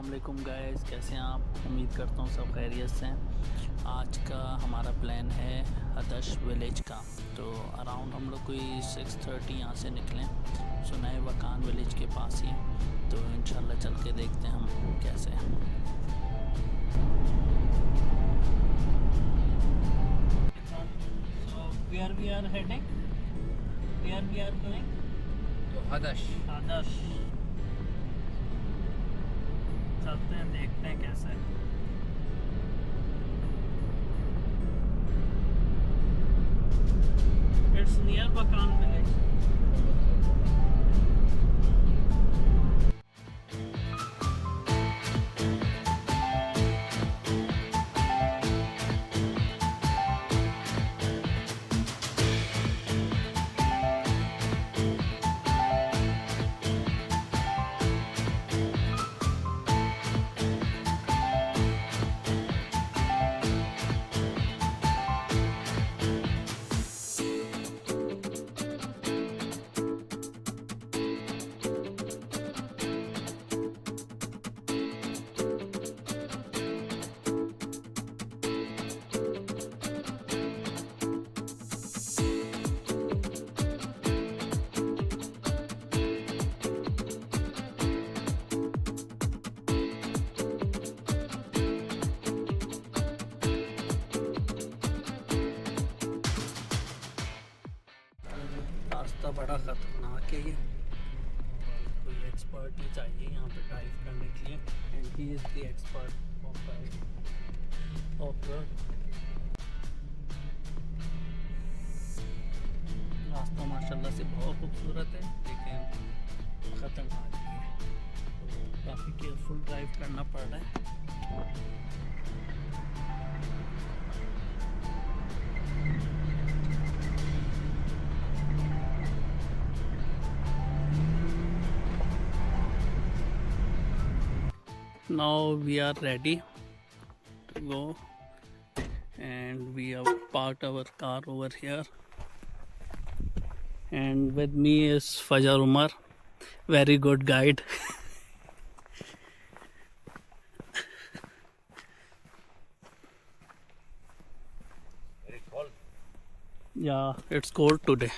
वालेकुम गाइस, कैसे हैं आप? उम्मीद करता हूँ सब खैरियत से हैं। आज का हमारा प्लान है हदश विलेज का। तो अराउंड हम लोग कोई 6:30 यहाँ से निकलें। सुनाए वकान विलेज के पास ही, तो इंशाल्लाह चल के देखते हैं हम कैसे हैं। So where we are heading? Where we are going? तो हदश चलते हैं, देखते हैं कैसा है। It's near Bakan village. रास्ता बड़ा ख़तरनाक है ये, कोई एक्सपर्ट ही चाहिए यहाँ पे ड्राइव करने के लिए। And he is the expert of road. रास्ता माशाल्लाह से बहुत खूबसूरत है, लेकिन ख़तरनाक भी है, तो काफ़ी केयरफुल ड्राइव करना पड़ रहा है। Now we are ready to go, and we have parked our car over here, and with me is Fajar Umar, very good guide. very cold. Yeah, it's cold today.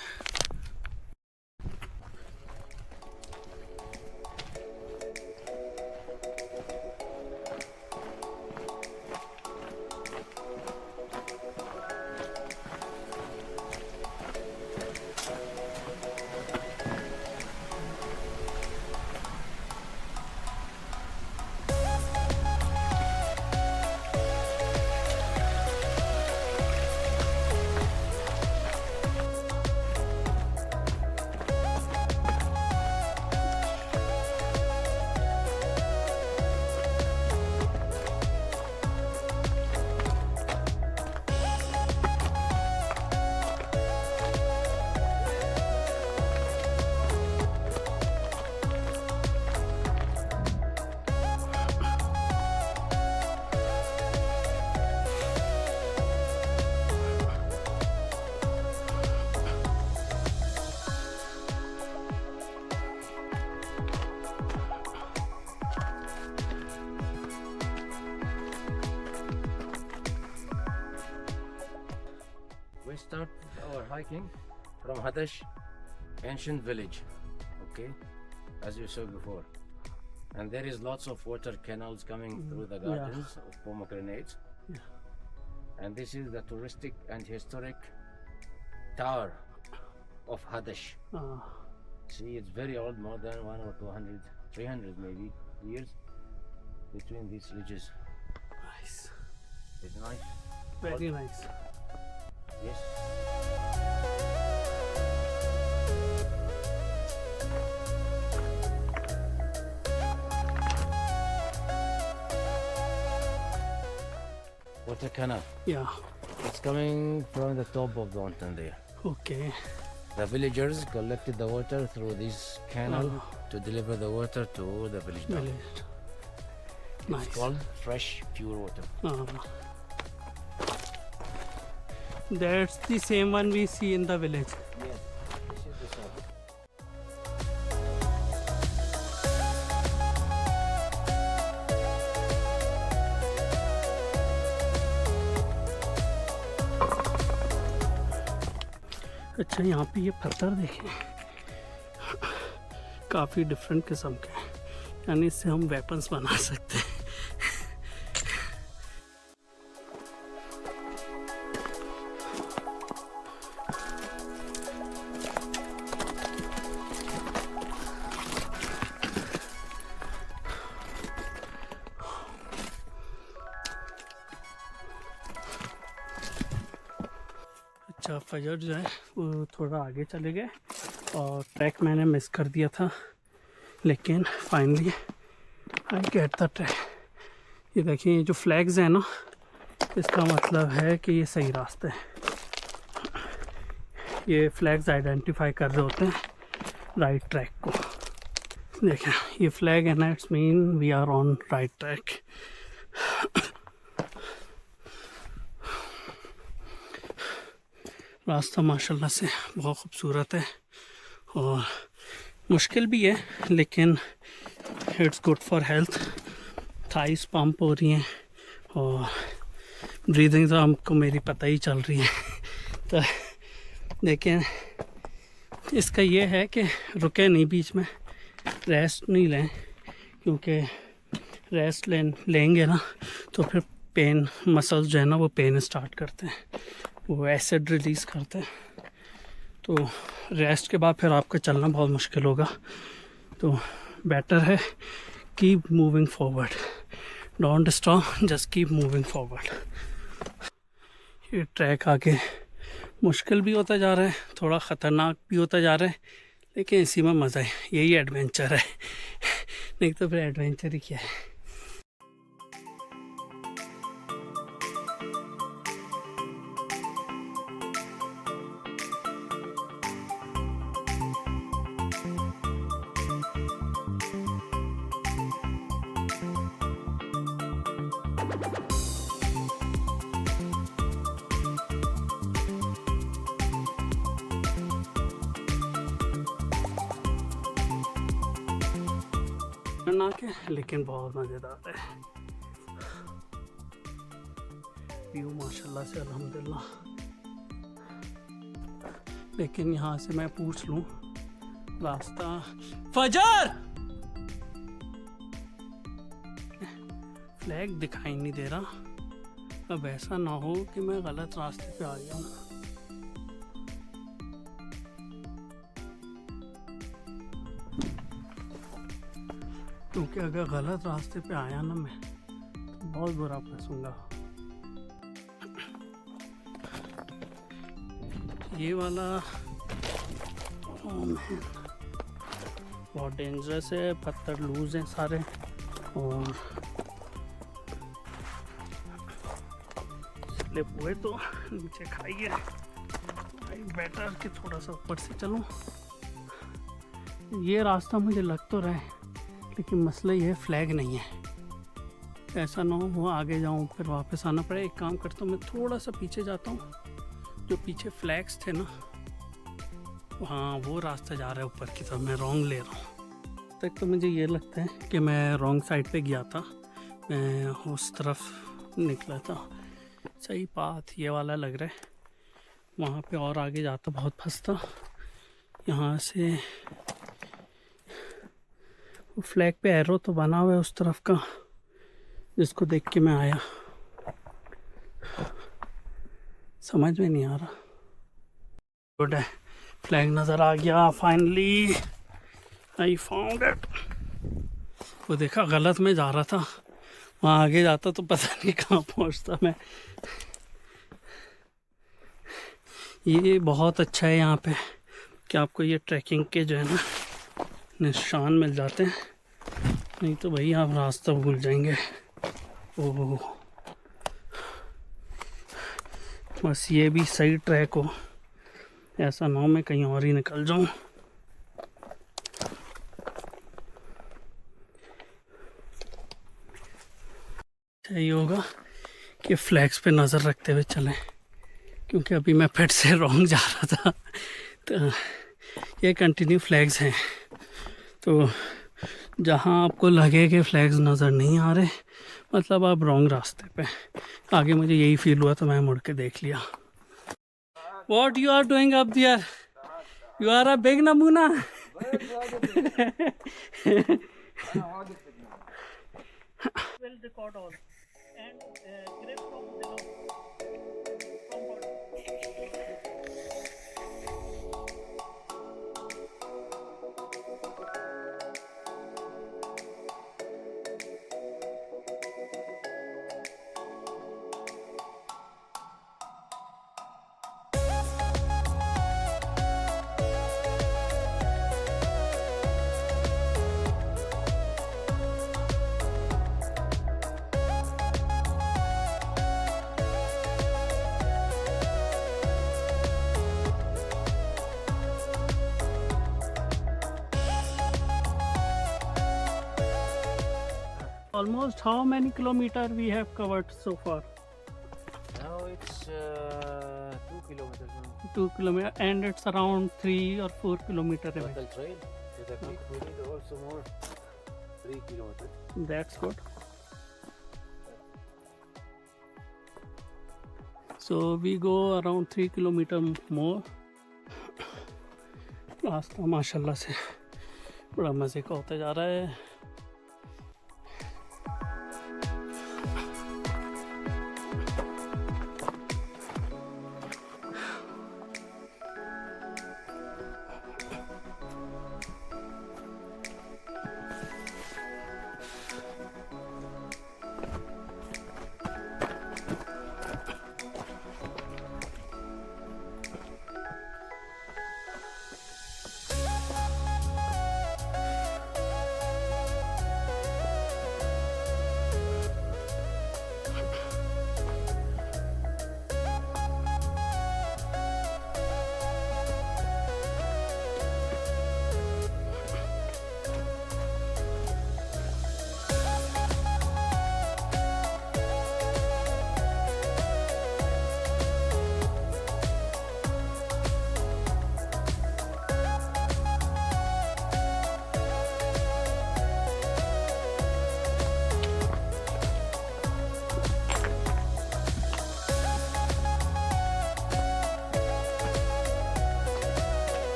We start our hiking from Hadash ancient village, okay, as you saw before. And there is lots of water canals coming through the gardens of pomegranates. Yeah. And this is the touristic and historic tower of Hadash. See, it's very old, more than 100 or 200, 300 maybe years between these ridges. Nice, It's nice. very nice. Yes. Water canal. Yeah. It's coming from the top of the mountain there. Okay. The villagers collected the water through this canal to deliver the water to the village. Now. Village. It's Nice. called fresh, pure water. That's the same one we see in the village. Yes, this is the same. अच्छा, यहाँ पे ये पत्थर देखें, काफ़ी different किस्म के हैं, यानी इससे हम वेपन्स बना सकते हैं। अच्छा, फजर जो है वो थोड़ा आगे चले गए और ट्रैक मैंने मिस कर दिया था, लेकिन finally I get the track. ये देखिए, ये जो फ्लैग्स हैं ना, इसका मतलब है कि ये सही रास्ता है। ये फ्लैग्स आइडेंटिफाई कर रहे होते हैं राइट ट्रैक को। देखें, ये फ्लैग है ना, it's mean we are on right track. रास्ता माशाल्लाह से बहुत खूबसूरत है और मुश्किल भी है, लेकिन it's good for health. Thighs pump हो रही हैं और ब्रीदिंग तो हमको मेरी पता ही चल रही है। तो लेकिन इसका ये है कि रुके नहीं बीच में, रेस्ट नहीं लें, क्योंकि रेस्ट लेंगे ना तो फिर पेन, मसल्स जो है ना वो पेन स्टार्ट करते हैं, वो एसिड रिलीज़ करते हैं। तो रेस्ट के बाद फिर आपका चलना बहुत मुश्किल होगा। तो बेटर है keep moving forward, don't stop, just keep moving forward. ये ट्रैक आगे मुश्किल भी होता जा रहा है, थोड़ा ख़तरनाक भी होता जा रहा है, लेकिन इसी में मज़ा है, यही एडवेंचर है। नहीं तो फिर एडवेंचर ही क्या है। ना के, लेकिन बहुत मज़ेदार है व्यू माशाल्लाह से, अल्हम्दुलिल्लाह। लेकिन यहाँ से मैं पूछ लूँ रास्ता। फजर, फ्लैग दिखाई नहीं दे रहा, अब ऐसा ना हो कि मैं गलत रास्ते पे आ गया हूँ। क्योंकि अगर गलत रास्ते पे आया ना मैं, तो बहुत बुरा फंसूंगा। ये वाला बहुत डेंजरस है, पत्थर लूज हैं सारे, और स्लिप हुए तो नीचे खाइए। बेटर कि थोड़ा सा ऊपर से चलूं। ये रास्ता मुझे लग तो रहा है, लेकिन मसला ये है फ्लैग नहीं है। ऐसा ना हो आगे जाऊं फिर वापस आना पड़े। एक काम करता हूँ, मैं थोड़ा सा पीछे जाता हूँ, जो पीछे फ्लैग्स थे ना, हाँ वो रास्ता जा रहा है ऊपर की तरफ, मैं रॉन्ग ले रहा हूँ। तक तो मुझे ये लगता है कि मैं रॉन्ग साइड पे गया था, मैं उस तरफ निकला था। सही पाथ ये वाला लग रहा है, वहाँ पे और आगे जाता बहुत फंसता। यहाँ से फ्लैग पे एरो तो बना हुआ है उस तरफ का, जिसको देख के मैं आया, समझ में नहीं आ रहा। गुड है, फ्लैग नज़र आ गया, फाइनली आई फाउंड इट। वो देखा, गलत में जा रहा था, वहाँ आगे जाता तो पता नहीं कहाँ पहुँचता मैं। ये बहुत अच्छा है यहाँ पे कि आपको ये ट्रैकिंग के जो है ना निशान मिल जाते हैं, नहीं तो भाई आप रास्ता भूल जाएंगे। ओह, बस ये भी सही ट्रैक हो, ऐसा ना हो मैं कहीं और ही निकल जाऊं। यही होगा कि फ्लैग्स पे नज़र रखते हुए चलें, क्योंकि अभी मैं फिर से रॉन्ग जा रहा था। तो ये कंटिन्यू फ्लैग्स हैं, तो जहाँ आपको लगे कि फ्लैग्स नज़र नहीं आ रहे, मतलब आप रॉन्ग रास्ते पे। आगे मुझे यही फील हुआ तो मैं मुड़ के देख लिया। What you are doing up there? You are a big namuna. Will record all and grip from below. From bottom. Almost how many kilometers we have covered so far? Now it's 2 kilometers now. 2 kilometers, and it's around 3 or 4 kilometers away. Total trail to the peak. We need also more 3 kilometers. That's good. So we go around 3 kilometers more. रास्ता माशाल्लाह से बड़ा मज़े का होता जा रहा है.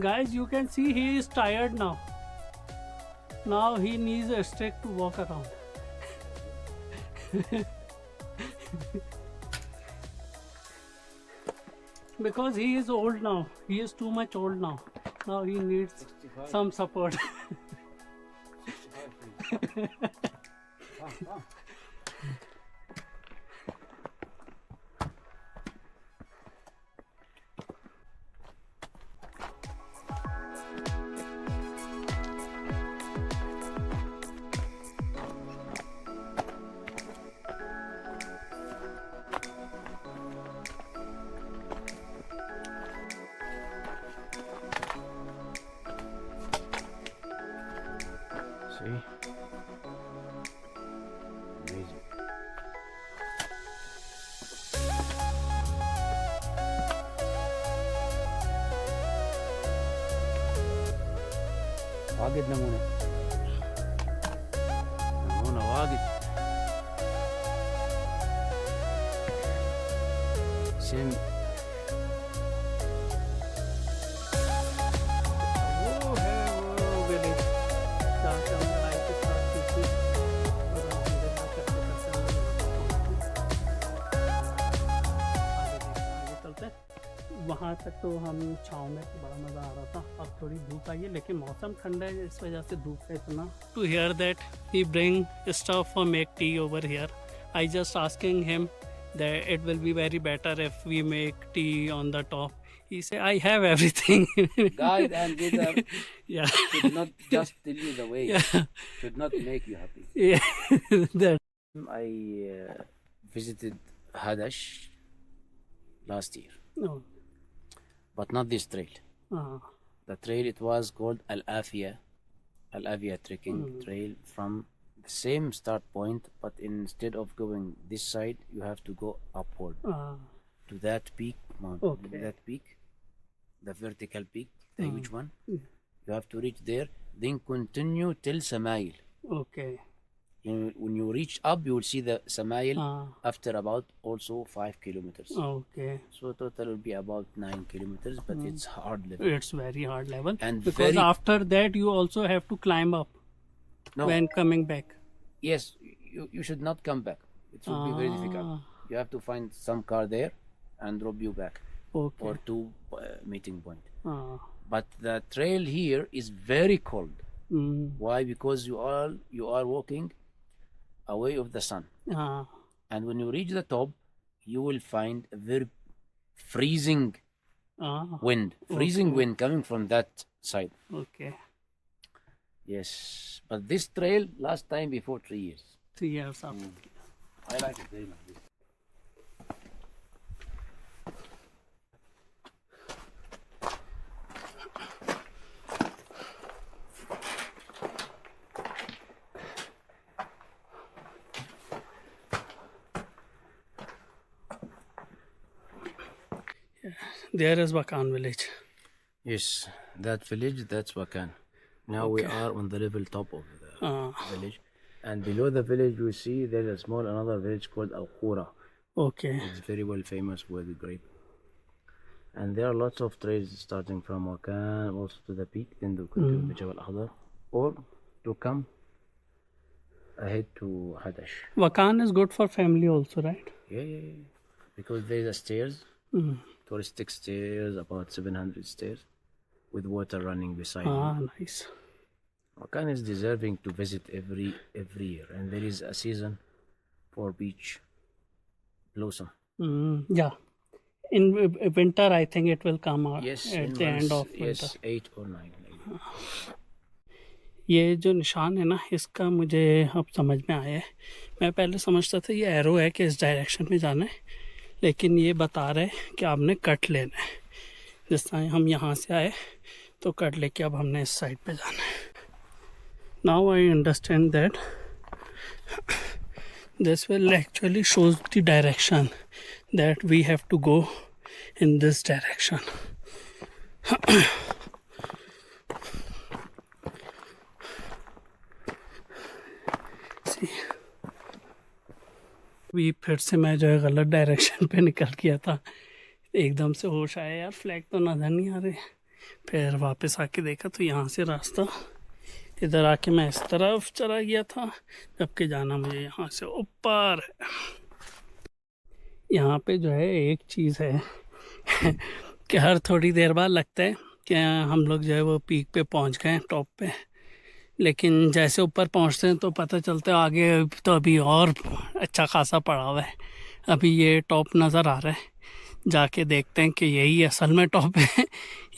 Guys, you can see he is tired now. Now he needs a stick to walk around. Because he is old now. He is too much old now. Now he needs 65. some support. 65. See? Amazing. واجد نمونة نمونة واجد سم वो है वो village जहाँ से हम life के साथ सीखी और अल्हम्दुलिल्लाह करते करते आगे चलते हैं. वहाँ तक तो हम छाँव में बड़ा मज़ा आ रहा था. अब थोड़ी धूप आई है लेकिन मौसम ठंडा है इस वजह से धूप है इतना. To hear that he bring stuff for make tea over here. I just asking him that it will be very better if we make tea on the top. He said, I have everything. guide and leader Yeah. should not just tell you the way, Yeah. should not make you happy. Yeah. That. I visited Hadash last year, No. but not this trail. The trail, it was called Al-Afia trekking trail, from the same start point, but instead of going this side, you have to go upward to that peak, Okay. that peak, the vertical peak, the huge one. You have to reach there, then continue till Samail. Okay. when you reach up, you will see the Samail Ah. after about also 5 kilometers. Okay. So total will be about 9 kilometers, but it's hard level. It's very hard level. And because very- after that you also have to climb up No, when coming back. yes, you should not come back. It will be very difficult. Ah. You have to find some car there and drop you back Okay. or to meeting point. Ah. But the trail here is very cold. Mm. Why? Because you are walking away of the sun, Ah. and when you reach the top, you will find a very freezing Ah. wind, wind coming from that side. Okay. Yes, but this trail last time before 3 years. 3 years after. I like it very much. There is Wakan village. Yes, that village, that's Wakan. Now we are on the level top of the Ah. village, and below the village we see there's a small another village called Al Khura. Okay. It's very well famous with grape. And there are lots of trails starting from Wakan also to the peak, then to continue to Jabal Akhdar, or to come ahead to Hadash. Wakan is good for family also, right? Yeah. Because there's a stairs, Mm. touristic stairs, about 700 stairs, with water running beside Ah, you. nice. Wakan is deserving to visit every year, and there is a season for beach blossom. Yeah. In winter, I think it will come out Yes, at in the end months, of winter. yes, 8 or 9. Maybe. ये जो निशान है ना, इसका मुझे अब समझ में आया है. मैं पहले समझता था ये एरो है कि इस डायरेक्शन में जाना है, लेकिन ये बता रहे हैं कि आपने कट लेना है. जिस तरह हम यहाँ से आए तो कट लेके अब हमने इस साइड पे जाना है. Now I understand that this will actually shows the direction that we have to go in this direction. See, भी फिर से मैं जो है गलत डायरेक्शन पे निकल गया था. एकदम से होश आया, यार फ्लैग तो नज़र नहीं आ रहे. फिर वापस आके देखा तो यहाँ से रास्ता, इधर आके मैं इस तरफ चला गया था, जबकि जाना मुझे यहाँ से ऊपर है. यहाँ पे जो है एक चीज़ है कि हर थोड़ी देर बाद लगता है कि हम लोग जो है वो पीक पे पहुँच गए टॉप पे, लेकिन जैसे ऊपर पहुँचते हैं तो पता चलता है आगे तो अभी और अच्छा खासा पड़ा हुआ है. अभी ये टॉप नज़र आ रहा है, जाके देखते हैं कि यही असल में टॉप है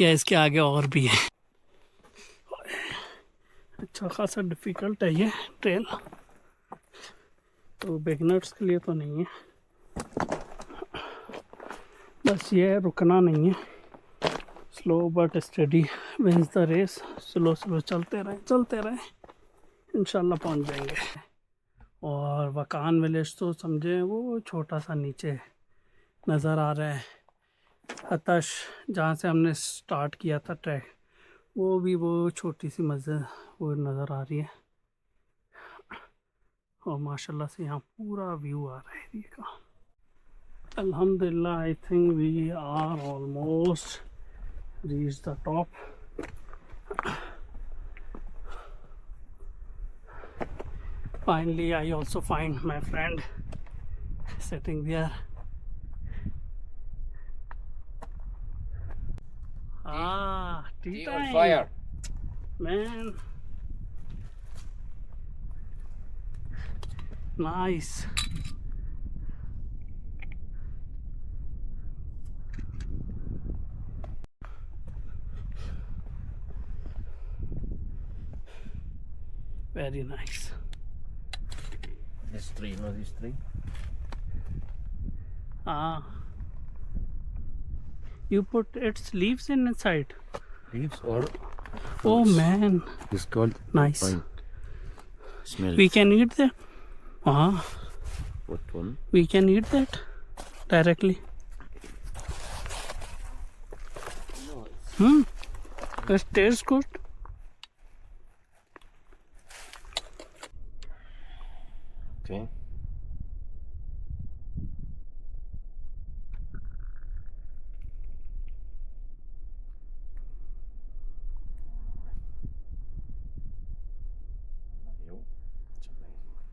या इसके आगे और भी है. अच्छा खासा डिफ़िकल्ट है ये ट्रेल, तो बिगनर्स के लिए तो नहीं है. बस ये रुकना नहीं है, slow but steady wins the race. Slow चलते रहें, इंशाल्लाह पहुंच जाएंगे. और वकान विलेज तो समझे वो छोटा सा नीचे नज़र आ रहा है. हतश जहाँ से हमने स्टार्ट किया था ट्रैक, वो भी वो छोटी सी मस्जिद वो नज़र आ रही है. और माशाल्लाह से यहाँ पूरा व्यू आ रहा है एरिया का. अल्हम्दुलिल्लाह, I think we are almost reach the top. Finally, I also find my friend sitting there. Tea Tea on time. fire. Man. Nice. Very nice. This tree, no, this tree. You put its leaves inside. Leaves or Oh man, it's called nice. pine. Smell. We can eat that. What one? We can eat that directly. It tastes good. Okay. It's amazing.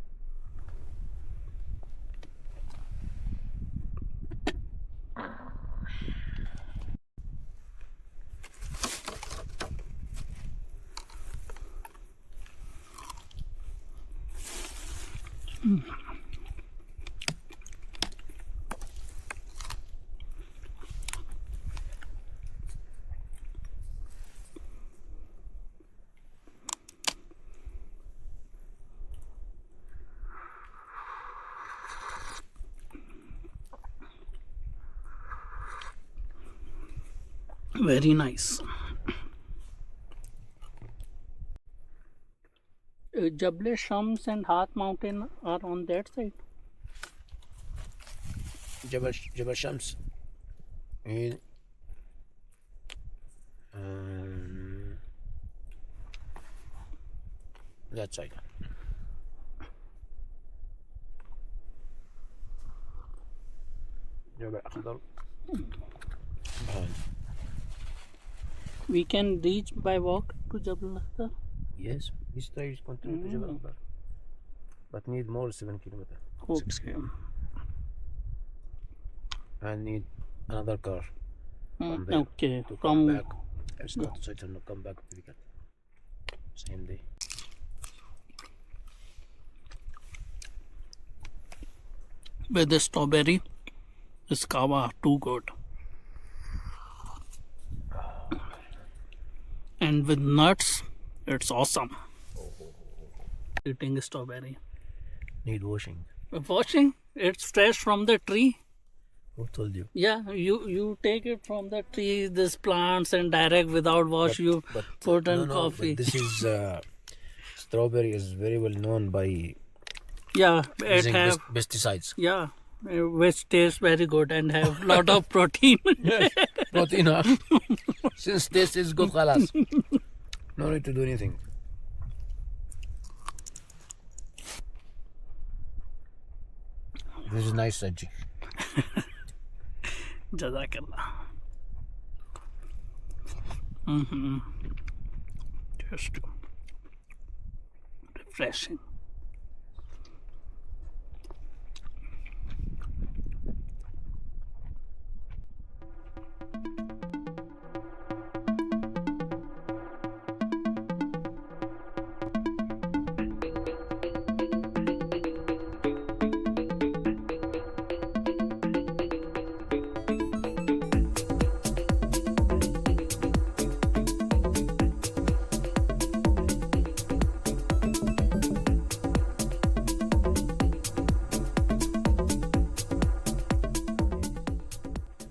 Very nice. Jabal Shams and Hath Mountain are on that side. Jabal Shams. That side. Jabal Akhdar. We can reach by walk to Jabal Akhtar. Yes, this side is continue to Jabal Akhdar. But need more 7 kilometers. 6 Okay. kilometers. And need another car from there Okay. to From come back. It's not certain to come back to the same day. with the strawberry, this kava too good. And with nuts, it's awesome. Eating strawberry. Need washing. Washing, it's fresh from the tree. Who told you? Yeah, you take it from the tree, this plants, and direct without wash you put in coffee. But this is strawberry is very well known by Yeah, it using have pesticides. yeah, which tastes very good and have lot of protein. Protein, huh? Since taste is good, khalas. No need to do anything. This is nice, Saji. Jazakallah. Just refreshing.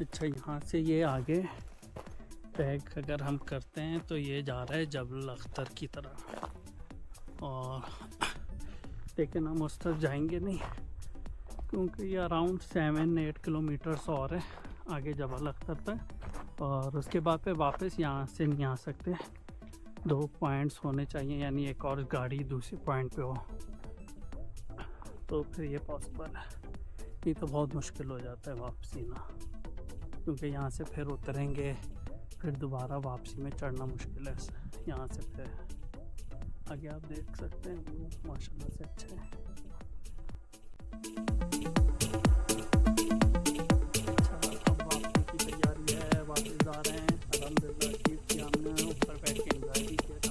अच्छा, यहाँ से ये आगे pack अगर हम करते हैं तो ये जा रहा है जबल अख्तर की तरफ, और लेकिन हम उस तरफ जाएंगे नहीं क्योंकि ये अराउंड 7-8 किलोमीटर्स और है आगे जबल अख्तर तक, और उसके बाद पे वापस यहाँ से नहीं आ सकते। 2 पॉइंट्स होने चाहिए, यानी एक और गाड़ी दूसरे पॉइंट पे हो तो फिर ये पॉसिबल है। नहीं तो बहुत मुश्किल हो जाता है वापसी ना, क्योंकि यहाँ से फिर उतरेंगे, फिर दोबारा वापसी में चढ़ना मुश्किल है। यहाँ से फिर आगे आप देख सकते हैं व्यू माशाल्लाह से अच्छा है। अच्छा, अब वापसी की तैयारी है, वापस आ रहे हैं। अल्हम्दुलिल्लाह जीप की हमने ऊपर बैठ के एंजॉय भी किया,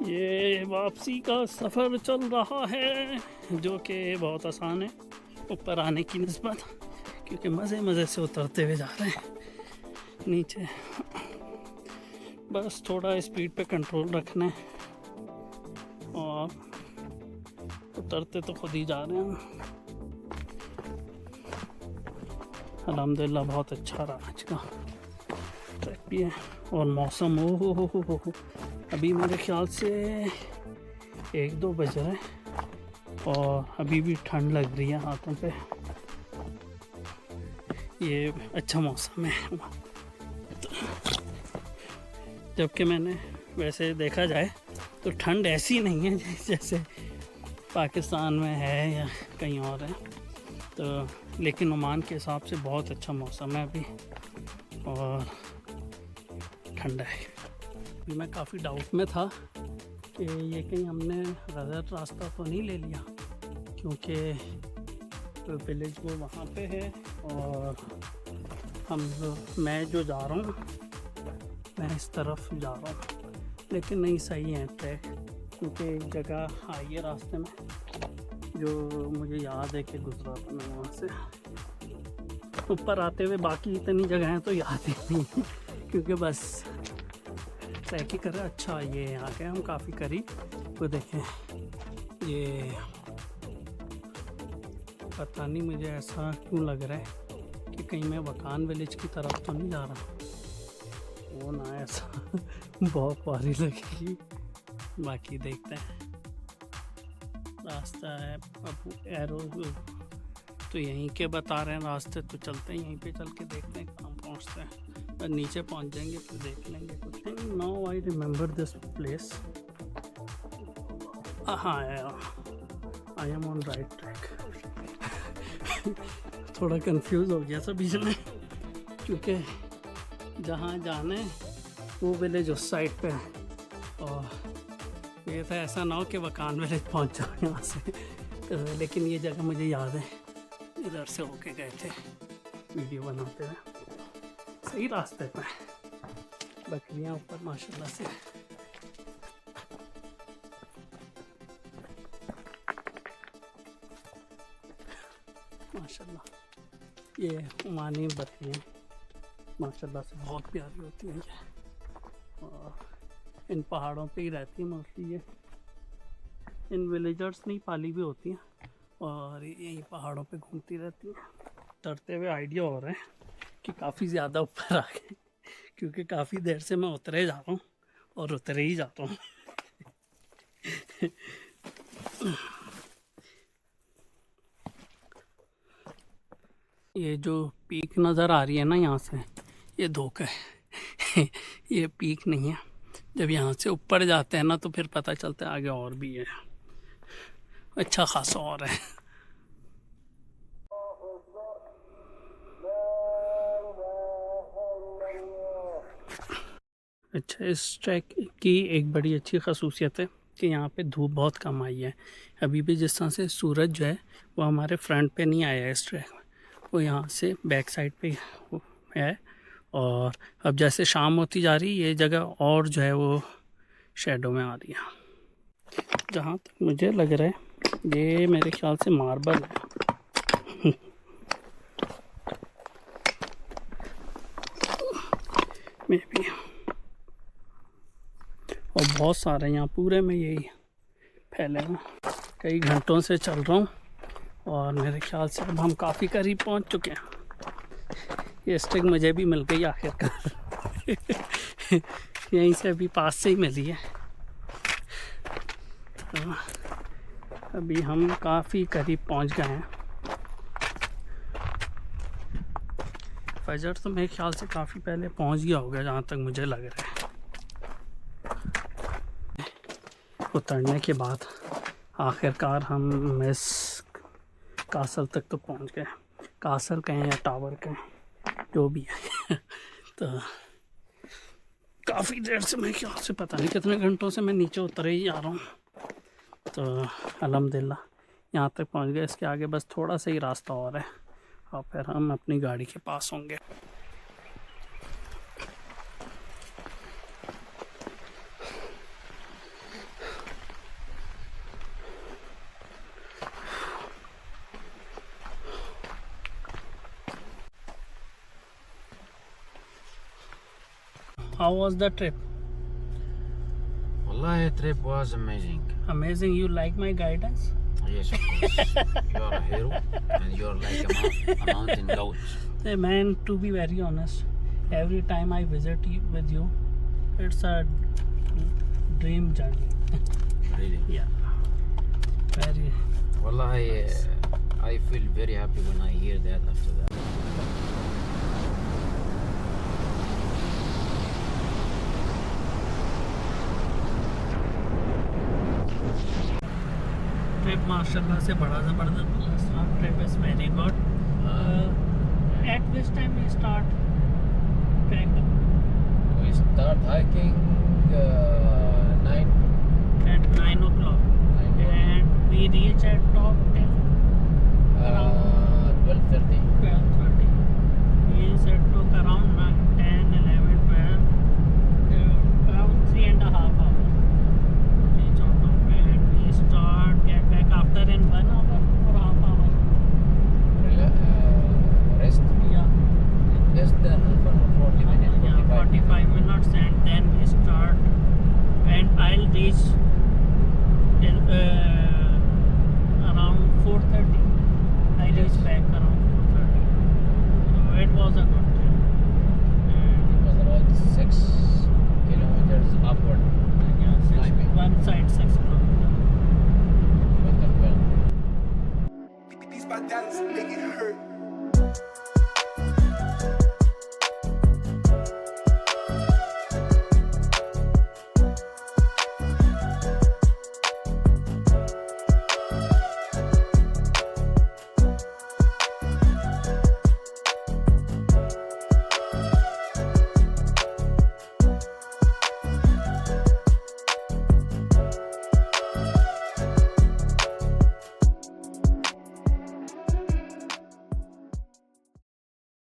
ये वापसी का सफ़र चल रहा है जो कि बहुत आसान है ऊपर आने की निस्बत, क्योंकि मज़े मज़े से उतरते हुए जा रहे हैं नीचे। बस थोड़ा स्पीड पे कंट्रोल रखना है और उतरते तो खुद ही जा रहे हैं। अल्हम्दुलिल्लाह बहुत अच्छा रहा आज का ट्रैक भी है, और मौसम ओ हो अभी मेरे ख्याल से 1-2 बज रहे हैं और अभी भी ठंड लग रही है हाथों पे। ये अच्छा मौसम है, जबकि मैंने वैसे देखा जाए तो ठंड ऐसी नहीं है जैसे पाकिस्तान में है या कहीं और है, तो लेकिन ओमान के हिसाब से बहुत अच्छा मौसम है अभी और ठंडा है। अभी मैं काफ़ी डाउट में था कि ये कहीं हमने गलत रास्ता तो नहीं ले लिया, क्योंकि विलेज वो वहाँ पे है और मैं जो जा रहा हूँ मैं इस तरफ जा रहा हूँ, लेकिन नहीं सही है ट्रैक, क्योंकि एक जगह आई है रास्ते में जो मुझे याद है कि गुजरा था मैं वहाँ से। ऊपर आते हुए बाकी इतनी जगहें तो याद ही नहीं, क्योंकि बस ट्रैक ही कर रहे। अच्छा ये आ गए हम काफ़ी करीब, तो देखें ये पता नहीं मुझे ऐसा क्यों लग रहा है कि कहीं मैं वकान विलेज की तरफ तो नहीं जा रहा, वो ना ऐसा बहुत भारी लगेगी। बाकी देखते हैं, रास्ता है अब एरो तो यहीं के बता रहे हैं रास्ते, तो चलते हैं यहीं पे, चल के देखते हैं कहाँ पहुँचते हैं। और नीचे पहुँच जाएंगे तो देख लेंगे कुछ नहीं। Now I remember this place. हाँ I am on right track. थोड़ा कंफ्यूज हो गया था बीच में, क्योंकि जहाँ जाना है वो विलेज उस साइड पे है और ये था ऐसा ना हो कि वकान विलेज पहुँच जाओ यहाँ से। तो लेकिन ये जगह मुझे याद है, इधर से होके गए थे वीडियो बनाते हुए। सही रास्ते पे बकरियाँ ऊपर माशाल्लाह से। माशाल्लाह ये ओमानी बकरियाँ माशाल्लाह से बहुत प्यारी होती हैं और इन पहाड़ों पे ही रहती हैं मोस्टली। ये इन विलेजर्स नहीं पाली भी होती हैं और यही पहाड़ों पे घूमती रहती हैं। उतरते हुए आइडिया हो रहा है कि काफ़ी ज़्यादा ऊपर आ गए, क्योंकि काफ़ी देर से मैं उतरे जा रहा हूँ और उतरे ही जाता हूँ। ये जो पीक नज़र आ रही है ना यहाँ से, ये धोखा है। ये पीक नहीं है। जब यहाँ से ऊपर जाते हैं ना तो फिर पता चलता है आगे और भी है, अच्छा खासा और है। अच्छा इस ट्रैक की एक बड़ी अच्छी खसूसियत है कि यहाँ पे धूप बहुत कम आई है। अभी भी जिस तरह से सूरज जो है वो हमारे फ्रंट पे नहीं आया है इस ट्रैक में, वो यहाँ से बैक साइड पे है। और अब जैसे शाम होती जा रही है ये जगह और जो है वो शेडो में आ रही है। जहाँ तक मुझे लग रहा है ये मेरे ख्याल से मार्बल है। मे बी, और बहुत सारे यहाँ पूरे में यही फैले हुए। कई घंटों से चल रहा हूँ और मेरे ख्याल से अब हम काफ़ी करीब पहुँच चुके हैं। ये स्टिक मुझे भी मिल गई आखिरकार। यहीं से अभी पास से ही मिली है। तो अभी हम काफ़ी करीब पहुँच गए हैं। फजर तो मेरे ख्याल से काफ़ी पहले पहुँच गया होगा जहाँ तक मुझे लग रहा है। उतरने के बाद आखिरकार हम इस कासल तक तो पहुँच गए। कासल कहें या टावर कहें, जो भी है। तो काफ़ी देर से मेरे ख्याल से पता नहीं कितने घंटों से मैं नीचे उतर ही जा रहा हूँ। तो अल्हम्दुलिल्लाह यहाँ तक पहुँच गए। इसके आगे बस थोड़ा सा ही रास्ता और है और फिर हम अपनी गाड़ी के पास होंगे। How was the trip? Wallahi, trip was amazing. Amazing. You like my guidance? Yes, of course. You are a hero and you are like a mountain goat. Hey man, to be very honest, every time I visit with you, it's a dream journey. Really? Yeah. Very. Wallahi, I feel very happy when I hear that after that. Trip माशाल्लाह से बड़ा ज़बरदस्त trip is very good. At which time we start trek? We start hiking 9. At 9 o'clock. And we reach at top till 12:30. 12:30. We said took around 9, 10, 11, 12, around 3.5 hours. Reach on top and we start get back after in 1 hour or half hour. Rest. Yeah. Less than 40 minutes. Yeah, 45 minutes and then we start and I'll reach till around 4:30. I reach back around 4:30. So it was a good trip. It was about 6 kilometers upward. Yeah, Climbing. one side 6 kilometers. But well. These my dollars make it hurt.